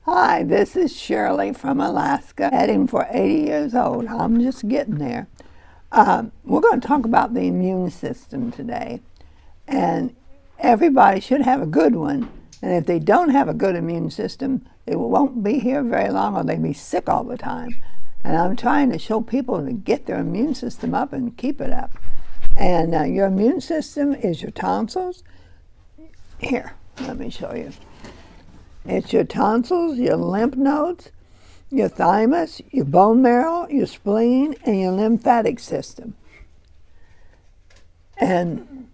Hi, this is Shirley from Alaska, heading for 80 years old. I'm just getting there. We're going to talk about the immune system today. And everybody should have a good one. And if they don't have a good immune system, they won't be here very long or they'll be sick all the time. And I'm trying to show people to get their immune system up and keep it up. And your immune system is your tonsils. Here, let me show you. It's your tonsils, your lymph nodes, your thymus, your bone marrow, your spleen, and your lymphatic system. And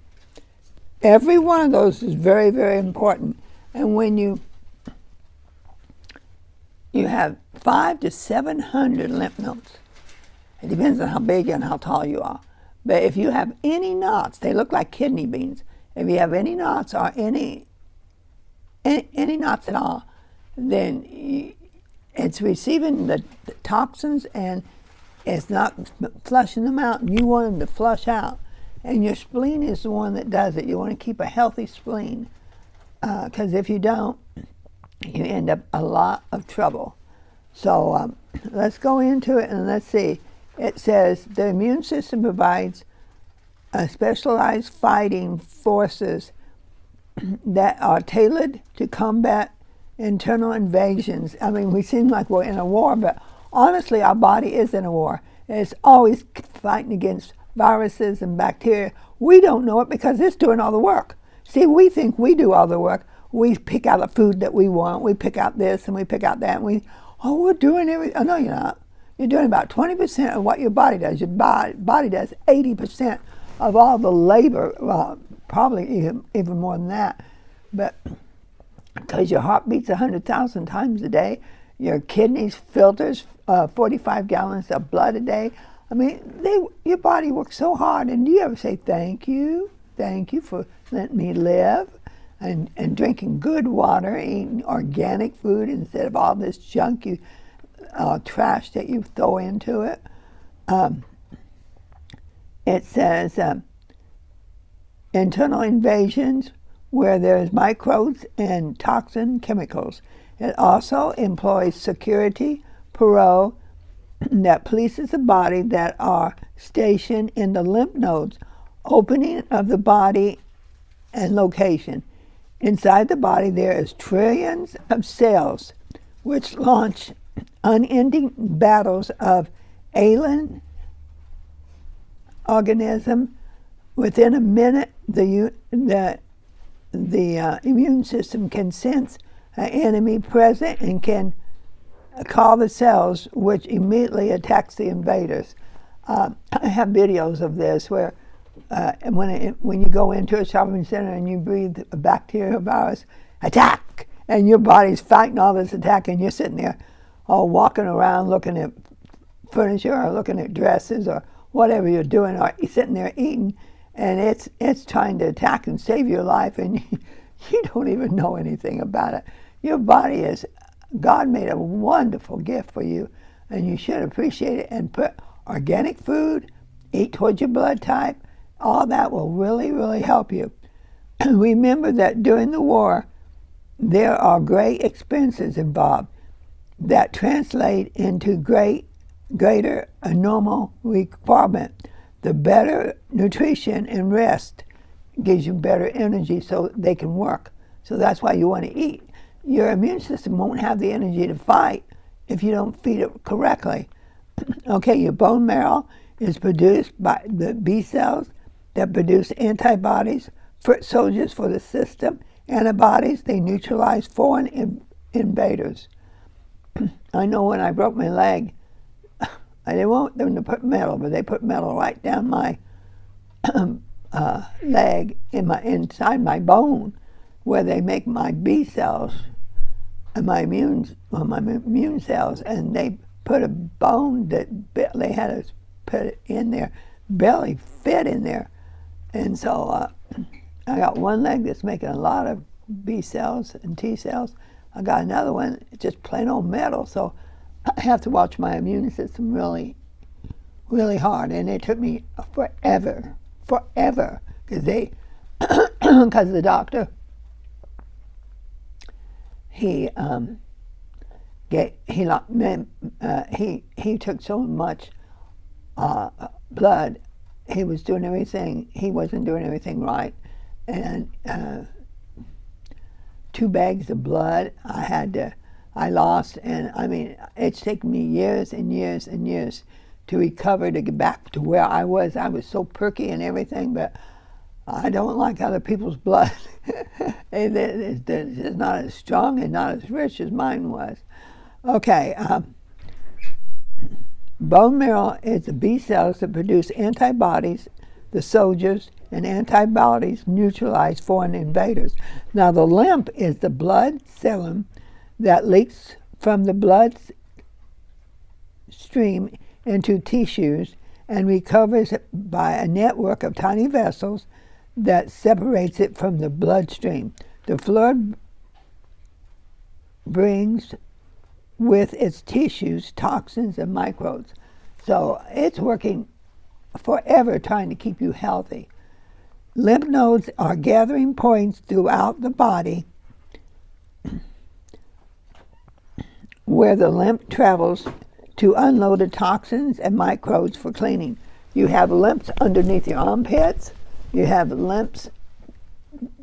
every one of those is very, very important. And when you have 500 to 700 lymph nodes, it depends on how big and how tall you are. But if you have any knots, they look like kidney beans. If you have any knots or any knots at all, then it's receiving the toxins and it's not flushing them out, and you want them to flush out. And your spleen is the one that does it. You want to keep a healthy spleen, because if you don't, you end up a lot of trouble. So let's go into it and let's see. It says the immune system provides specialized fighting forces that are tailored to combat internal invasions. I mean, we seem like we're in a war, but honestly, our body is in a war. It's always fighting against viruses and bacteria. We don't know it because it's doing all the work. See, we think we do all the work. We pick out the food that we want. We pick out this and we pick out that. And we're doing everything. Oh, no, you're not. You're doing about 20% of what your body does. Your body does 80% of all the labor, probably even more than that. But because your heart beats 100,000 times a day, your kidneys filters 45 gallons of blood a day. I mean, your body works so hard. And do you ever say, thank you for letting me live? And drinking good water, eating organic food instead of all this junk trash that you throw into it. It says internal invasions where there's microbes and toxin chemicals. It also employs security parole that polices the body that are stationed in the lymph nodes, opening of the body and location. Inside the body there is trillions of cells which launch unending battles of alien organism. Within a minute, the immune system can sense an enemy present and can call the cells, which immediately attacks the invaders. I have videos of this where when you go into a shopping center and you breathe a bacterial virus, attack, and your body's fighting all this attack, and you're sitting there all walking around looking at furniture or looking at dresses or whatever you're doing, or you're sitting there eating, and it's trying to attack and save your life, and you don't even know anything about it. Your body God made a wonderful gift for you, and you should appreciate it and put organic food, eat towards your blood type. All that will really, really help you. Remember that during the war, there are great expenses involved that translate into greater normal requirement. The better nutrition and rest gives you better energy so they can work. So that's why you want to eat. Your immune system won't have the energy to fight if you don't feed it correctly. Okay, your bone marrow is produced by the B cells that produce antibodies, foot soldiers for the system. Antibodies, they neutralize foreign invaders. I know when I broke my leg, I didn't want them to put metal, but they put metal right down my leg inside my bone, where they make my B cells and my immune cells, and they put a bone that they had to put it in there, barely fit in there, and so I got one leg that's making a lot of B cells and T cells. I got another one, just plain old metal, so I have to watch my immune system really, really hard, and it took me forever, because the doctor, he he took so much blood. He was doing everything. He wasn't doing everything right, and 2 bags of blood I lost, and I mean it's taken me years and years and years to recover to get back to where I was. I was so perky and everything, but I don't like other people's blood. It's not as strong and not as rich as mine was. Okay, bone marrow is the B cells that produce antibodies, the soldiers, and antibodies neutralize foreign invaders. Now the lymph is the blood serum that leaks from the blood stream into tissues and recovers it by a network of tiny vessels that separates it from the bloodstream. The fluid brings with its tissues toxins and microbes. So it's working forever trying to keep you healthy. Lymph nodes are gathering points throughout the body where the lymph travels to unload the toxins and microbes for cleaning. You have lymphs underneath your armpits. You have lymphs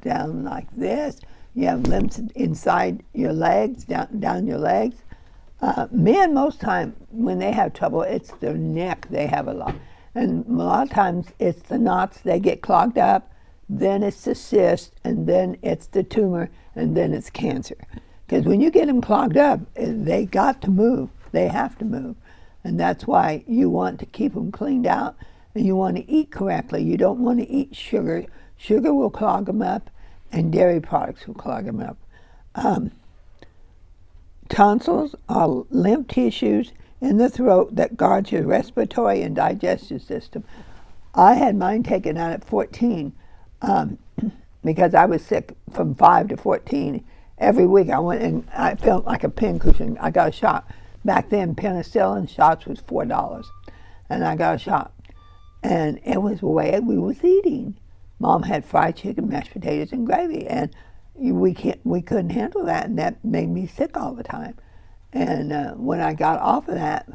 down like this. You have lymphs inside your legs, down your legs. Men, most time, when they have trouble, it's their neck they have a lot. And a lot of times it's the knots, they get clogged up, then it's the cyst, and then it's the tumor, and then it's cancer. Because when you get them clogged up, they got to move. They have to move. And that's why you want to keep them cleaned out, and you want to eat correctly. You don't want to eat sugar. Sugar will clog them up, and dairy products will clog them up. Tonsils are lymph tissues in the throat that guards your respiratory and digestive system. I had mine taken out at 14 because I was sick from 5 to 14. Every week I went and I felt like a pincushion. I got a shot. Back then, penicillin shots was $4, and I got a shot. And it was the way we was eating. Mom had fried chicken, mashed potatoes, and gravy, and we couldn't handle that, and that made me sick all the time. And when I got off of that,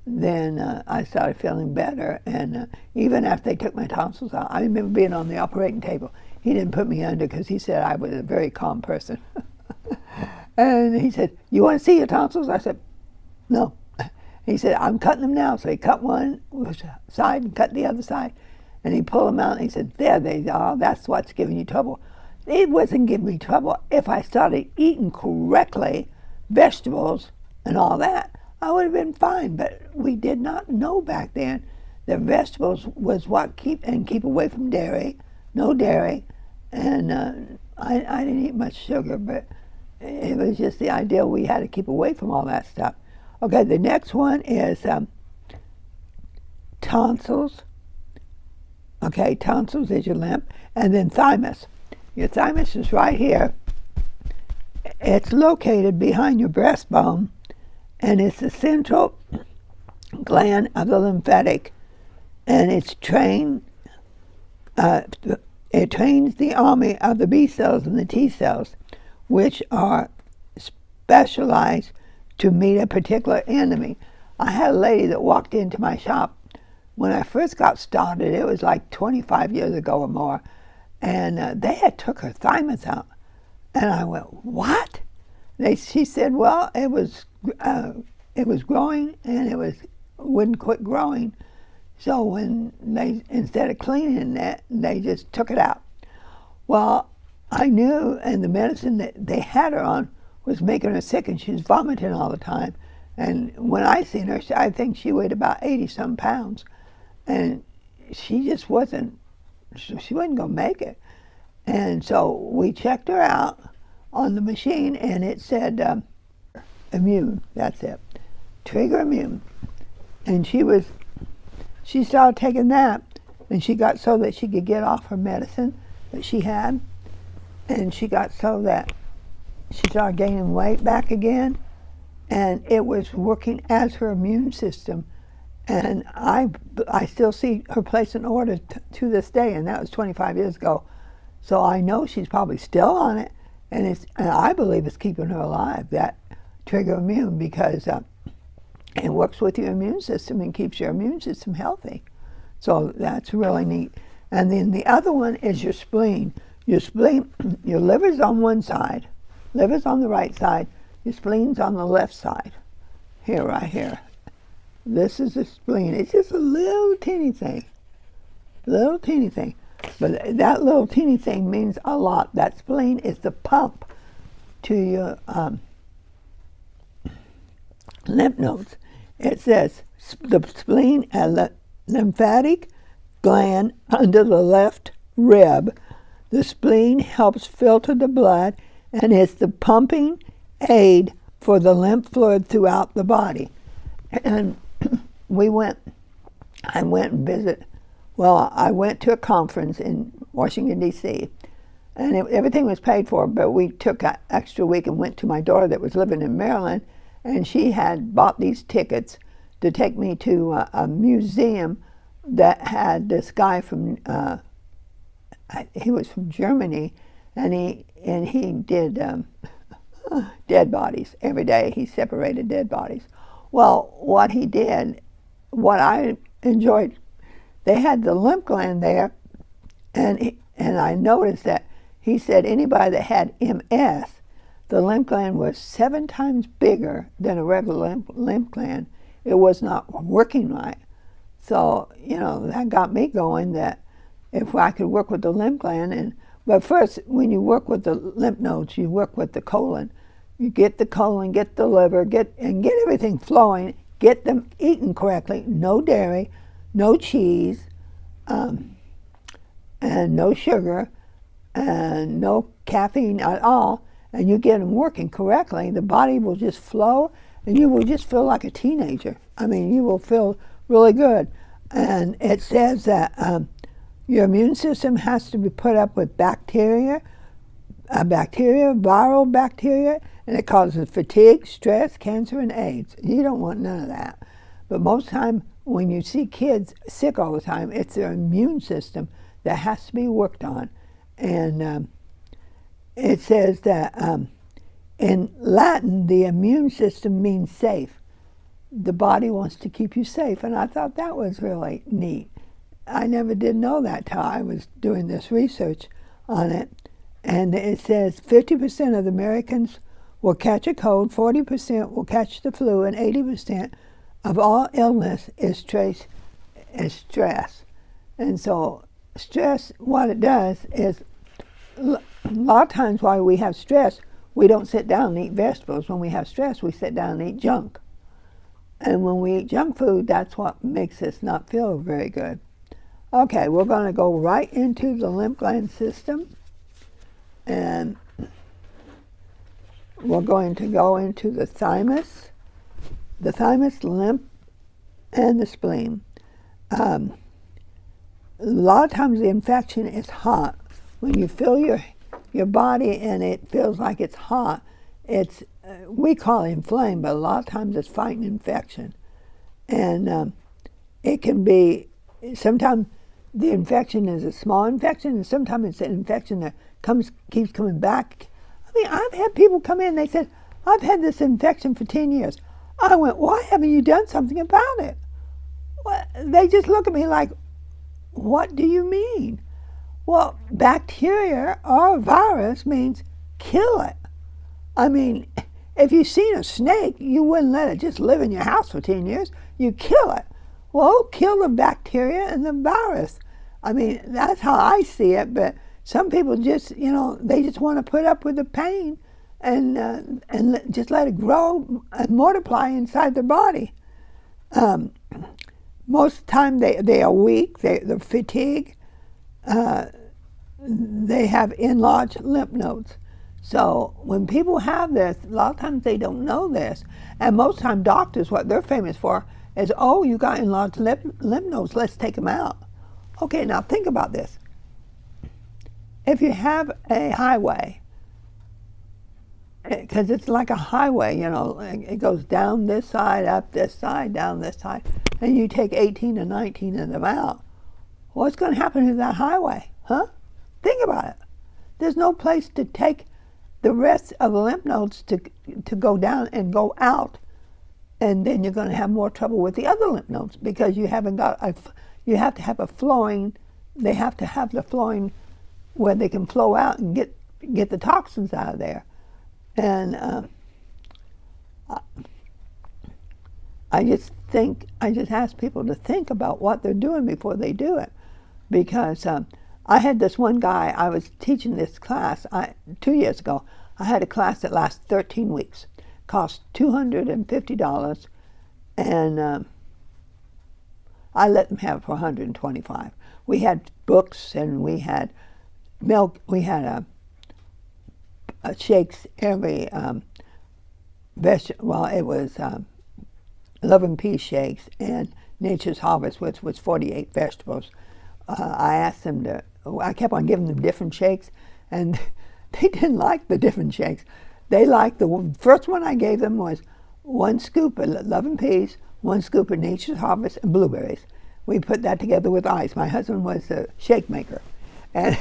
then I started feeling better. And even after they took my tonsils out, I remember being on the operating table. He didn't put me under because he said I was a very calm person. And he said, "You want to see your tonsils?" I said, "No." He said, "I'm cutting them now." So he cut one side and cut the other side. And he pulled them out and he said, "There they are. That's what's giving you trouble." It wasn't giving me trouble. If I started eating correctly, vegetables and all that, I would have been fine. But we did not know back then that vegetables was what keep away from dairy, no dairy. And I didn't eat much sugar, but it was just the idea we had to keep away from all that stuff. Okay, the next one is tonsils. Okay, tonsils is your lymph. And then thymus. Your thymus is right here. It's located behind your breastbone, and it's the central gland of the lymphatic. And it's trained, it trains the army of the B cells and the T cells, which are specialized to meet a particular enemy. I had a lady that walked into my shop when I first got started. It was like 25 years ago or more, and they had took her thymus out. And I went, "What?" She said, "Well, it was growing, and it wouldn't quit growing. So when they, instead of cleaning that, they just took it out." Well, I knew, and the medicine that they had her on was making her sick, and she was vomiting all the time. And when I seen her, I think she weighed about 80-some pounds, and she just wasn't. She wasn't gonna make it. And so we checked her out on the machine, and it said immune. That's it, trigger immune. And she started taking that, and she got so that she could get off her medicine that she had, and she got so that she started gaining weight back again, and it was working as her immune system. And I still see her place an order to this day, and that was 25 years ago. So I know she's probably still on it, and I believe it's keeping her alive. That trigger immune because it works with your immune system and keeps your immune system healthy. So that's really neat. And then the other one is your spleen. Your spleen, your liver's on one side, liver's on the right side, your spleen's on the left side. Here, right here. This is the spleen. It's just a little teeny thing. Little teeny thing. But that little teeny thing means a lot. That spleen is the pump to your lymph nodes. It says the spleen and lymphatic gland under the left rib. The spleen helps filter the blood and is the pumping aid for the lymph fluid throughout the body. And I went and visited. Well, I went to a conference in Washington, D.C., and everything was paid for, but we took an extra week and went to my daughter that was living in Maryland, and she had bought these tickets to take me to a museum that had this guy from, he was from Germany, and he did dead bodies every day. He separated dead bodies. Well, what he did, what I enjoyed, they had the lymph gland there, and I noticed that he said anybody that had MS, the lymph gland was 7 times bigger than a regular lymph gland. It was not working right. So, that got me going that if I could work with the lymph gland, but first, when you work with the lymph nodes, you work with the colon. You get the colon, get the liver, get everything flowing, get them eaten correctly, no dairy, no cheese, and no sugar, and no caffeine at all, and you get them working correctly, the body will just flow, and you will just feel like a teenager. I mean, you will feel really good. And it says that your immune system has to be put up with bacteria, viral bacteria, and it causes fatigue, stress, cancer, and AIDS. You don't want none of that. But most time, when you see kids sick all the time, it's their immune system that has to be worked on. And it says that in Latin, the immune system means safe. The body wants to keep you safe, and I thought that was really neat. I never did know that till I was doing this research on it. And it says 50% of the Americans will catch a cold, 40% will catch the flu, and 80% of all illness is stress. And so stress, what it does is, a lot of times while we have stress, we don't sit down and eat vegetables. When we have stress, we sit down and eat junk. And when we eat junk food, that's what makes us not feel very good. Okay, we're going to go right into the lymph gland system. And we're going to go into the thymus, lymph, and the spleen. A lot of times the infection is hot. When you feel your body and it feels like it's hot, we call it inflamed, but a lot of times it's fighting infection. And it can be, sometimes the infection is a small infection, and sometimes it's an infection that keeps coming back. I mean, I've had people come in, they said, I've had this infection for 10 years. I went, why haven't you done something about it? Well, they just look at me like, what do you mean? Well, bacteria or virus means kill it. I mean, if you've seen a snake, you wouldn't let it just live in your house for 10 years. You kill it. Well, kill the bacteria and the virus. I mean, that's how I see it, but some people just, they just want to put up with the pain and just let it grow and multiply inside their body. Most of the time they are weak, they're fatigued, they have enlarged lymph nodes. So when people have this, a lot of times they don't know this. And most of the time doctors, what they're famous for is, oh, you got enlarged lymph nodes, let's take them out. Okay, now think about this. If you have a highway, because it's like a highway, it goes down this side, up this side, down this side, and you take 18 or 19 of them out, what's going to happen to that highway, huh? Think about it. There's no place to take the rest of the lymph nodes to go down and go out, and then you're going to have more trouble with the other lymph nodes because you haven't got you have to have a flowing. They have to have the flowing where they can flow out and get the toxins out of there. And I just ask people to think about what they're doing before they do it, because I had this one guy. I was teaching this class 2 years ago. I had a class that lasted 13 weeks, cost $250, and I let them have it for $125. We had books and we had milk. We had shakes every vegetable. Well, it was Love and Peace shakes and Nature's Harvest, which was 48 vegetables. I asked them to. I kept on giving them different shakes, and they didn't like the different shakes. They liked the first one I gave them was 1 scoop of Love and Peace, 1 scoop of Nature's Harvest, and blueberries. We put that together with ice. My husband was a shake maker, and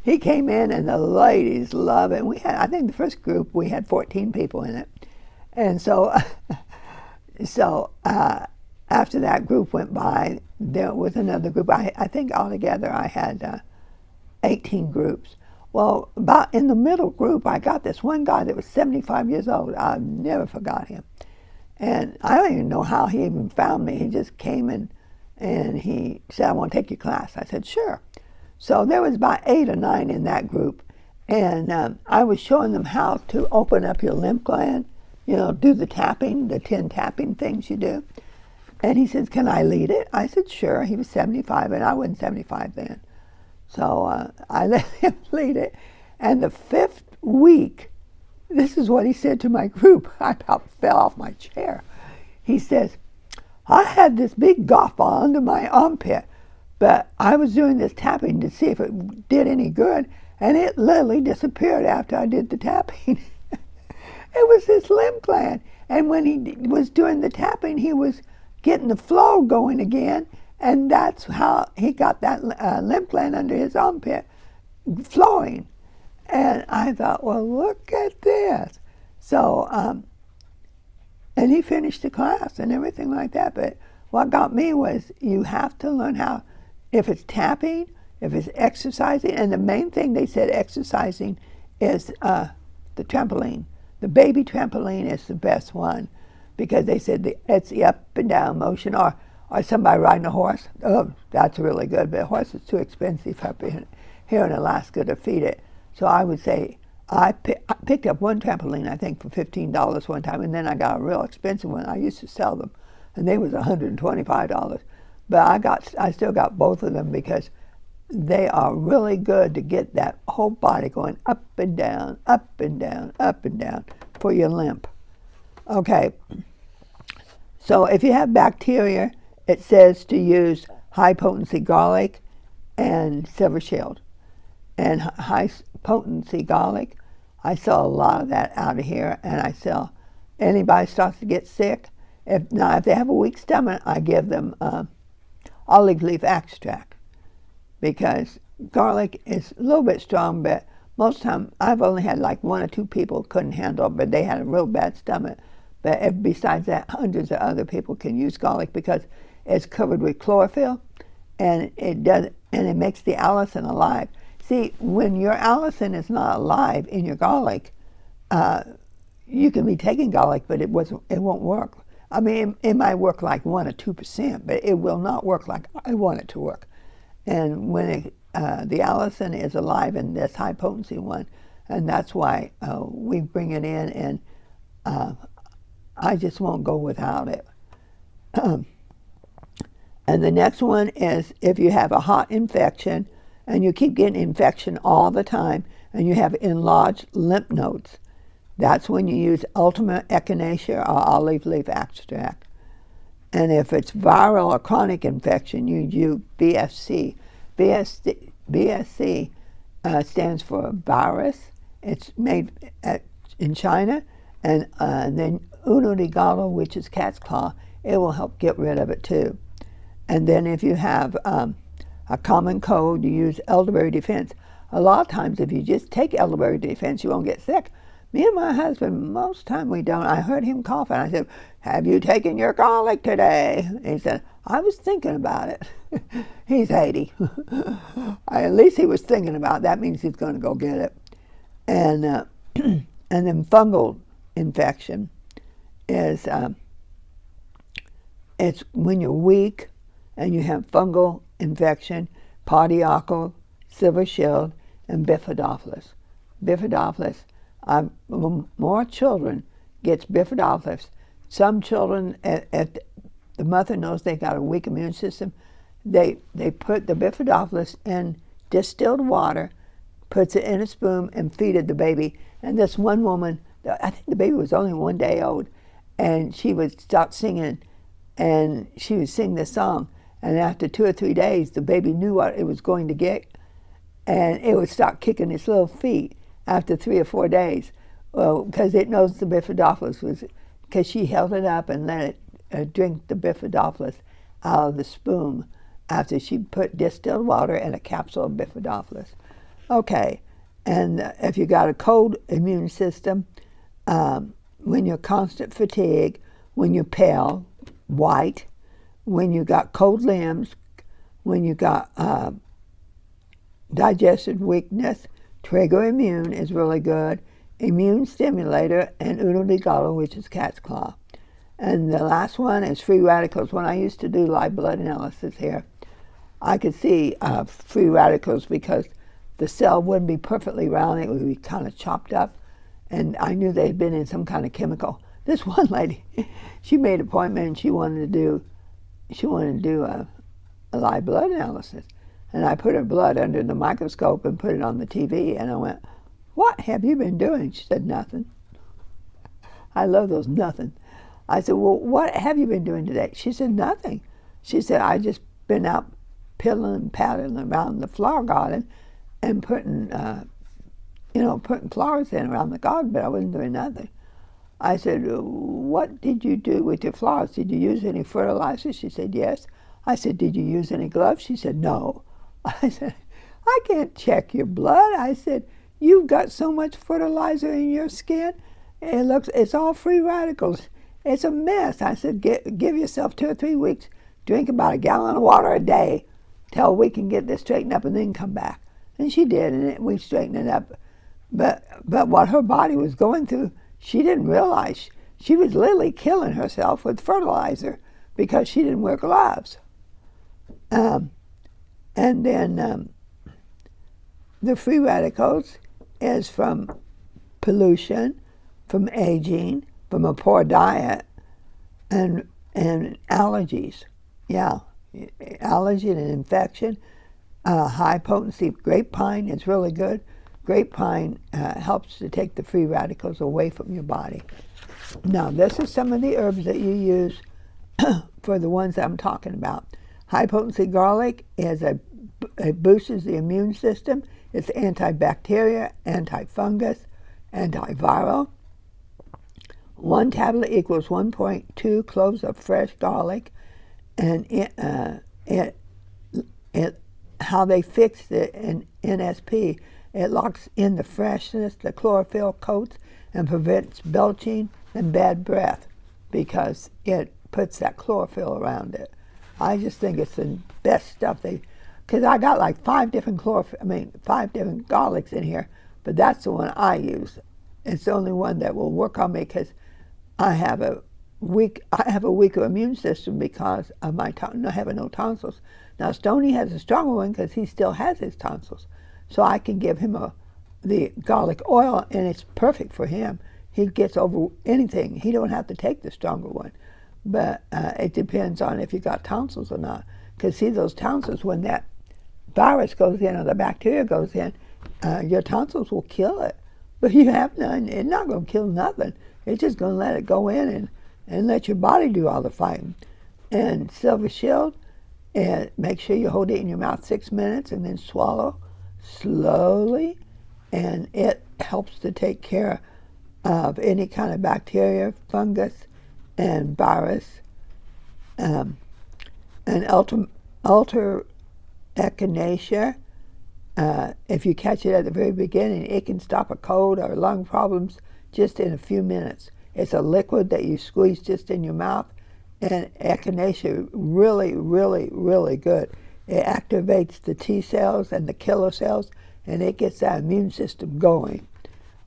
he came in, and the ladies loved it. We had, I think, the first group we had 14 people in it, and so after that group went by, there was another group. I think altogether I had 18 groups. Well, about in the middle group, I got this one guy that was 75 years old. I never forgot him. And I don't even know how he even found me. He just came in and he said, I want to take your class. I said, sure. So there was about 8 or 9 in that group. And I was showing them how to open up your lymph gland, do the tapping, the 10 tapping things you do. And he says, can I lead it? I said, sure. He was 75, and I wasn't 75 then. So I let him lead it. And the 5th week, this is what he said to my group. I about fell off my chair. He says, I had this big golf ball under my armpit, but I was doing this tapping to see if it did any good, and it literally disappeared after I did the tapping. It was his lymph gland. And when he was doing the tapping, he was getting the flow going again, and that's how he got that lymph gland under his armpit flowing. And I thought, well, look at this. So, and he finished the class and everything like that. But what got me was you have to learn how, if it's tapping, if it's exercising, and the main thing they said exercising is the trampoline. The baby trampoline is the best one, because they said it's the up and down motion, or somebody riding a horse. Oh, that's really good, but a horse is too expensive up here in Alaska to feed it. So I would say I picked up one trampoline, I think, for $15 one time, and then I got a real expensive one. I used to sell them, and they was $125. But I still got both of them because they are really good to get that whole body going up and down, up and down, up and down for your lymph. Okay, so if you have bacteria, it says to use high-potency garlic and silver shield. And high-potency garlic, I sell a lot of that out of here, and I sell, anybody starts to get sick, if they have a weak stomach, I give them olive leaf extract, because garlic is a little bit strong, but most of the time, I've only had like 1 or 2 people couldn't handle it, but they had a real bad stomach. But besides that, hundreds of other people can use garlic because it's covered with chlorophyll, and it makes the allicin alive. See, when your allicin is not alive in your garlic, you can be taking garlic, but it won't work. I mean, it might work like 1 or 2%, but it will not work like I want it to work. And when the allicin is alive in this high potency one, and that's why we bring it in, and I just won't go without it. And the next one is if you have a hot infection and you keep getting infection all the time and you have enlarged lymph nodes, that's when you use Ultima Echinacea or olive leaf extract. And if it's viral or chronic infection, you use BSC. BSC stands for virus. It's made in China. And then Uno de Gallo, which is cat's claw, it will help get rid of it too. And then if you have a common cold, you use elderberry defense. A lot of times, if you just take elderberry defense, you won't get sick. Me and my husband, most of the time we don't. I heard him coughing. I said, have you taken your garlic today? He said, I was thinking about it. He's 80. At least he was thinking about it. That means he's going to go get it. And and then fungal infection is it's when you're weak and you have fungal infection, Pardiacal, Silver Shield, and Bifidobacillus. Bifidobacillus, more children gets Bifidobacillus. Some children, at the mother knows they got a weak immune system, they put the Bifidobacillus in distilled water, puts it in a spoon, and feeded the baby. And this one woman, I think the baby was only 1 day old, and she would start singing, and she would sing this song. And after 2 or 3 days, the baby knew what it was going to get, and it would start kicking its little feet after 3 or 4 days, because it knows the Bifidobacillus was, because she held it up and let it drink the Bifidobacillus out of the spoon after she put distilled water in a capsule of Bifidobacillus. Okay, and if you got a cold immune system, when you're constant fatigue, when you're pale, white, when you got cold limbs, when you got digestive weakness, Trigger Immune is really good, Immune Stimulator, and Uno di Gallo, which is cat's claw. And the last one is free radicals. When I used to do live blood analysis here, I could see free radicals because the cell wouldn't be perfectly round, it would be kind of chopped up, and I knew they had been in some kind of chemical. This one lady, she made an appointment and she wanted to do a live blood analysis. And I put her blood under the microscope and put it on the TV, and I went, what have you been doing? She said, nothing. I love those nothing. I said, well, what have you been doing today? She said, nothing. She said, I just been out piddling and paddling around the flower garden and putting flowers in around the garden, but I wasn't doing nothing. I said, what did you do with your flowers? Did you use any fertilizer? She said, yes. I said, did you use any gloves? She said, no. I said, I can't check your blood. I said, you've got so much fertilizer in your skin. It's all free radicals. It's a mess. I said, give yourself 2 or 3 weeks. Drink about a gallon of water a day till we can get this straightened up and then come back. And she did, and we straightened it up. But what her body was going through, she didn't realize. She was literally killing herself with fertilizer because she didn't wear gloves. And then the free radicals is from pollution, from aging, from a poor diet, and allergies. Yeah, allergy and infection. High potency grapevine is really good. Grapevine helps to take the free radicals away from your body. Now, this is some of the herbs that you use for the ones I'm talking about. High potency garlic it boosts the immune system. It's antibacterial, antifungus, antiviral. 1 tablet equals 1.2 cloves of fresh garlic, and how they fixed it in NSP, it locks in the freshness, the chlorophyll coats, and prevents belching and bad breath because it puts that chlorophyll around it. I just think it's the best stuff because I got like 5 different garlics in here, but that's the one I use. It's the only one that will work on me because I have a weaker immune system because of my having no tonsils. Now Stoney has a stronger one because he still has his tonsils, so I can give him the garlic oil, and it's perfect for him. He gets over anything. He don't have to take the stronger one, but it depends on if you got tonsils or not. Because see, those tonsils, when that virus goes in or the bacteria goes in, your tonsils will kill it. But you have none. It's not going to kill nothing. It's just going to let it go in and let your body do all the fighting. And Silver Shield, make sure you hold it in your mouth 6 minutes and then swallow slowly. And it helps to take care of any kind of bacteria, fungus, and virus. And Alter Echinacea If you catch it at the very beginning, it can stop a cold or lung problems just in a few minutes. It's a liquid that you squeeze just in your mouth, and echinacea really, really, really good. It activates the T cells and the killer cells, and it gets that immune system going.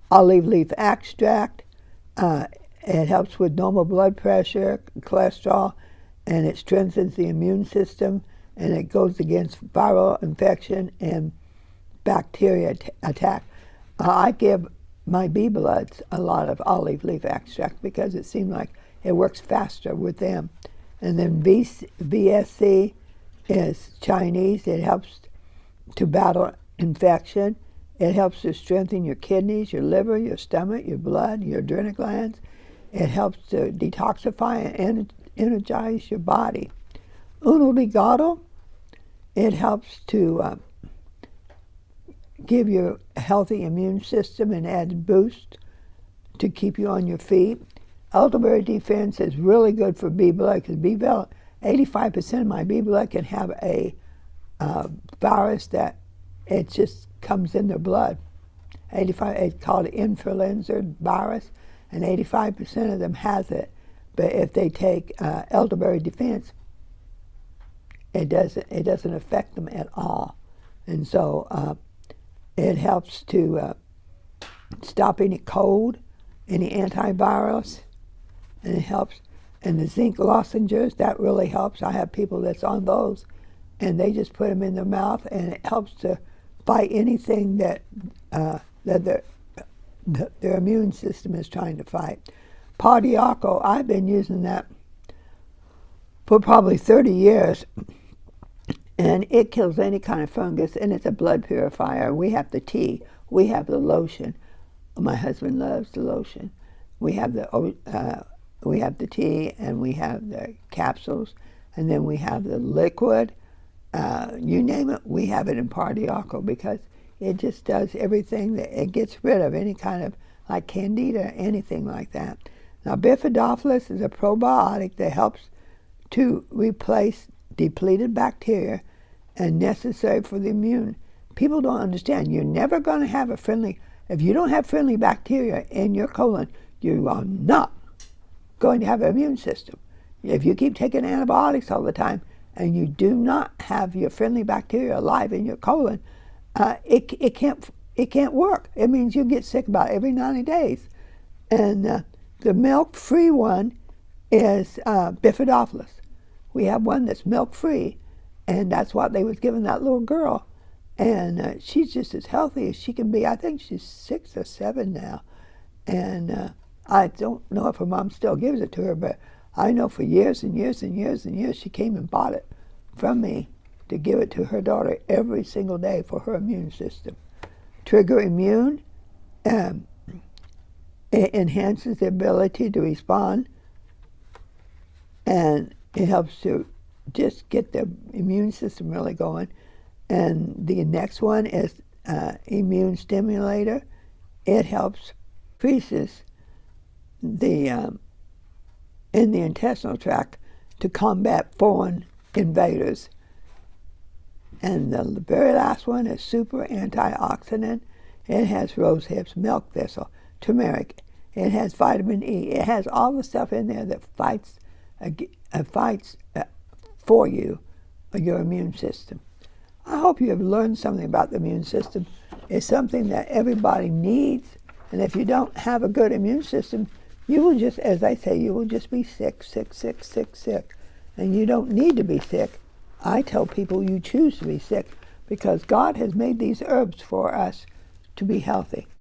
Olive leaf extract, it helps with normal blood pressure, cholesterol, and it strengthens the immune system, and it goes against viral infection and bacteria attack. I give my bee bloods a lot of olive leaf extract because it seemed like it works faster with them. And then VSC is Chinese. It helps to battle infection. It helps to strengthen your kidneys, your liver, your stomach, your blood, your adrenal glands. It helps to detoxify and energize your body. Uno Ligado, it helps to give you a healthy immune system and add boost to keep you on your feet. Elderberry Defense is really good for bee blood because 85% of my bee blood can have a virus that it just comes in their blood. It's called influenza virus, and 85% of them has it. But if they take Elderberry Defense, it doesn't affect them at all, and so it helps to stop any cold, any antivirals, and it helps. And the zinc lozenges, that really helps. I have people that's on those, and they just put them in their mouth, and it helps to fight anything that their immune system is trying to fight. Pau d'Arco, I've been using that for probably 30 years, and it kills any kind of fungus, and it's a blood purifier. We have the tea. We have the lotion. My husband loves the lotion. We have the tea, and we have the capsules, and then we have the liquid. You name it, we have it in Pau d'Arco because it just does everything. It gets rid of any kind of like candida, anything like that. Now, Bifidobacillus is a probiotic that helps to replace depleted bacteria and necessary for the immune. People don't understand. You're never going to have if you don't have friendly bacteria in your colon, you are not going to have an immune system. If you keep taking antibiotics all the time and you do not have your friendly bacteria alive in your colon, it can't work. It means you get sick about every 90 days. And the milk-free one is Bifidobacillus. We have one that's milk-free, and that's what they was giving that little girl. And she's just as healthy as she can be. I think she's 6 or 7 now. And I don't know if her mom still gives it to her, but I know for years and years and years and years she came and bought it from me to give it to her daughter every single day for her immune system. Trigger Immune, it enhances the ability to respond, and it helps to just get the immune system really going. And the next one is Immune Stimulator. It helps increases the in the intestinal tract to combat foreign invaders. And the very last one is Super Antioxidant. It has rose hips, milk thistle, turmeric. It has vitamin E. It has all the stuff in there that fights for you, your immune system. I hope you have learned something about the immune system. It's something that everybody needs, and if you don't have a good immune system, you will just, as I say, you will just be sick, and you don't need to be sick. I tell people you choose to be sick because God has made these herbs for us to be healthy.